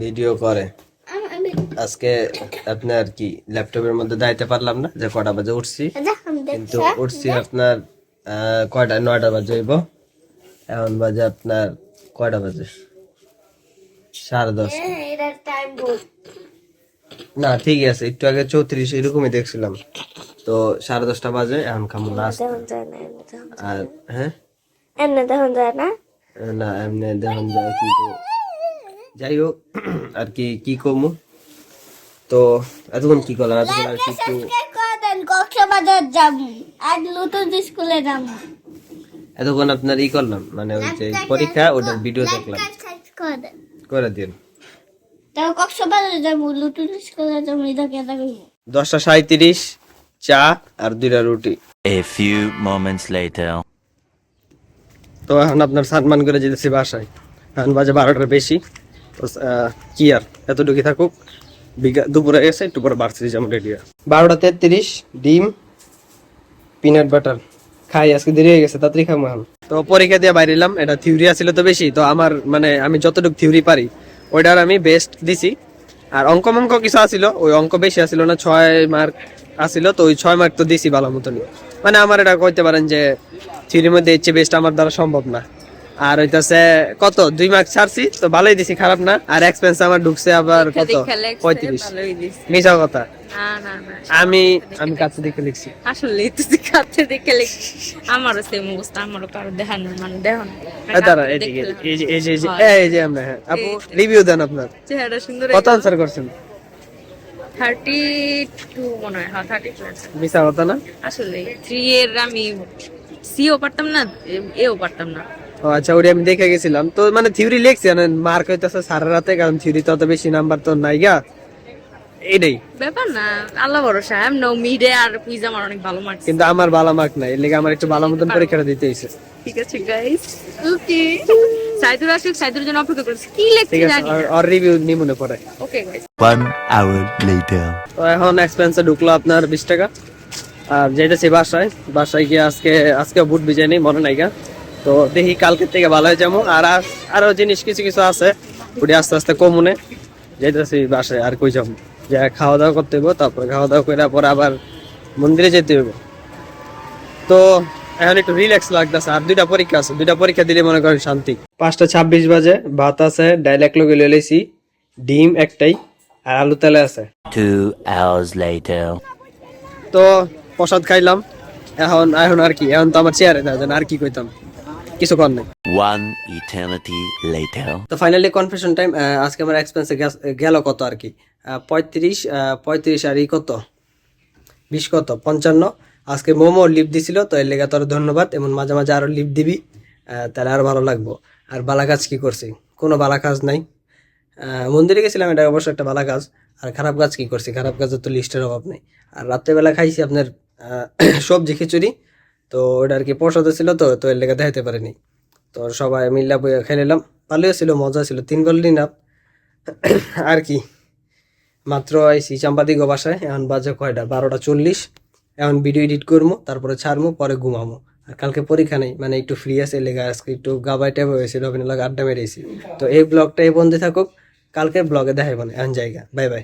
Video করে। আজকে আপনার কি ল্যাপটপের মধ্যে দাইতে পারলাম না যে কটা বাজে উঠছি, কিন্তু উঠছি আপনার কয়টা 9টা বাজে হইব। এখন বাজে আপনার কয়টা বাজে 10:30। না ঠিক আছে, একটু আগে 34 এরকমই দেখছিলাম। তো 10:30 বাজে, এখন খামু নাস্তা। আর হ্যাঁ এমনি দেখুন যায় না, না এমনি দেখুন যায় কিন্তু যাই হোক আর কি কি কমু। তো এতক্ষণ কি করলাম, এতক্ষণ আর কি একটু কক্সবাজার যাবো আর নতুন স্কুলে যাবো। এতক্ষণ আপনার ই করলাম, মানে ওই যে পরীক্ষা ওটার ভিডিও দেখলাম। করে দিন। তাও কক্সবাজার যাবো, নতুন স্কুলে যাবো, এটাকে 10:37 চা আর 2টা রুটি। A few moments later. তো এখন আপনার সানমান করে যেতেছি বাসায়। এখন বাজে 12টার বেশি। তো কি আর এতটুকু থাকুক, দুপুরে গেছে একটু পরে বাড়ছি যেমন রেডি। 12:33 ডিম পিনাট বাটার খাই, আজকে দেরি হয়ে গেছে, তাড়াতাড়ি খাবো এখন। তো পরীক্ষা দিয়ে বাইরে এলাম, এটা থিওরি আছিল তো বেশি, তো আমার মানে আমি যতটুকু থিওরি পারি ওইটার আমি বেস্ট দিছি। আর অঙ্ক কিছু আসিল, ওই অঙ্ক বেশি আসিল না, 6 মার্ক আসিল, তো ওই 6 মার্ক তো দিছি ভালো মতনই। মানে আমার এটা কইতে পারেন যে থিওরির মধ্যে ইচ্ছে বেস্ট আমার দ্বারা সম্ভব না। আর হইতাছে কত 2 মার্ক ছাড়ছি, তো ভালোই দিছি, খারাপ না। আর এক্সপেন্স আমার ঢুকছে আবার কত 35। মিছা কথা, আমি কাছে দেখে লিখছি। আসলে তুই কাছে দেখে লিখছিস, আমারও সেম অবস্থা, আমারও কারো দেখানো মানে দেখানো। দাঁড়া এদিকে, এই যে আমরা, হ্যাঁ আপু রিভিউ দেন আপনার। চেহারা সুন্দর। কত আনসার করছেন? 32 মনে হয়, হ্যাঁ 32। মিছা কথা না? আসলে 3 এর আমি সিও পারতাম না, এও পারতাম না। ও আচ্ছা, ওটা আমি দেখে গেছিলাম। তো মানে থিওরি লিখছি, মার্ক হইতেছে সারা রাতে, কারণ থিওরি তো অত বেশি নাম্বার তো নাই গা, এইটাই ব্যাপার না, আল্লাহ ভরসা। আমি নো মিডে আর কুইজ আমার অনেক ভালো মার্কস, কিন্তু আমার ভালো মার্ক নাই, এর লেগে আমার একটু ভালো মতন পরীক্ষাটা দিতে হইছে। ঠিক আছে গাইস, ওকে। সাইদুর আসুক, সাইদুর জন্য অপেক্ষা করছি, কি লিখছি ঠিক আছে, জানি। আর রিভিউ নি মনে পড়ে। Okay guys. 1 hour later. তো এখন এক্সপেন্সে ঢুকলো আপনার 20 টাকা। আর যেতেছি বাসায় গিয়ে আজকে বুট ভিজাই নেই, মনে নাই গা। তো দেখি কালকের থেকে ভালো হয়ে যাবো। আর আরো জিনিস কিছু আছে, ওটি আস্তে আস্তে কমুনে যেতেছি বাসায়। আর কই যাবো, যে খাওয়া দাওয়া করতে হইব, তারপরে খাওয়া দাওয়া করে পরে আবার মন্দিরে যেতে হইব। তো এখন একটু রিল্যাক্স লাগতেছে। আর 2টা পরীক্ষা আছে, 2টা পরীক্ষা দিলে মনে করেন শান্তি। 5:26 বাজে, ভাত আছে, ডাইল 1 লগে লইছি, ডিম একটাই, আর আলু তেলে আছে। 2 hours later. তো প্রসাদ খাইলাম। এখন আর কি, এখন তো আমার চেয়ারে থাকবেন, আর কি কইতাম, কিছু কর নাই। 1 eternity later. তো ফাইনালি কনফেশন টাইম। আজকে আমার এক্সপেন্সে গেল কত আর কি, 35 আর কত 20 কত 55। আজকে মোমো লিভ দিছিল, তো এর লেগে তোর ধন্যবাদ। এমন মাঝে মাঝে আরো লিভ দিবি, তাহলে আরো ভালো লাগবো। আর বালা কাজ কি করছি? কোনো বালা কাজ নাই। মন্দিরে গেছিলাম, এটা অবশ্য একটা ভালো কাজ। আর খারাপ কাজ কি করছি? খারাপ কাজের তো লিস্টের অভাব নেই। আর রাত্রেবেলা খাইছি আপনার সবজি খিচুড়ি, তো ওটা আর কি প্রসাদ ছিল, তো এর লেগে দেখাতে পারিনি। তো সবাই মিল্লা বইয়া খাই নিলাম, ভালোই ছিল, মজা ছিল, 3 গোল না আর কি। মাত্র আইসি চাম্পাদিগো বাসায়, এখন বাজে কয়টা 12:40। এখন ভিডিও এডিট করবো, তারপরে ছাড়বো, পরে ঘুমাবো। আর কালকে পরীক্ষা নেই, মানে একটু ফ্রি আছে লেগে আজকে একটু গাবাই টাইপ হয়েছে, রবিনের লাগে আড্ডা মেরেছি। তো এই ব্লগটা এই বন্ধে থাকুক, কালকের ব্লগে দেখাইব না। এখন জায়গা, বাই বাই।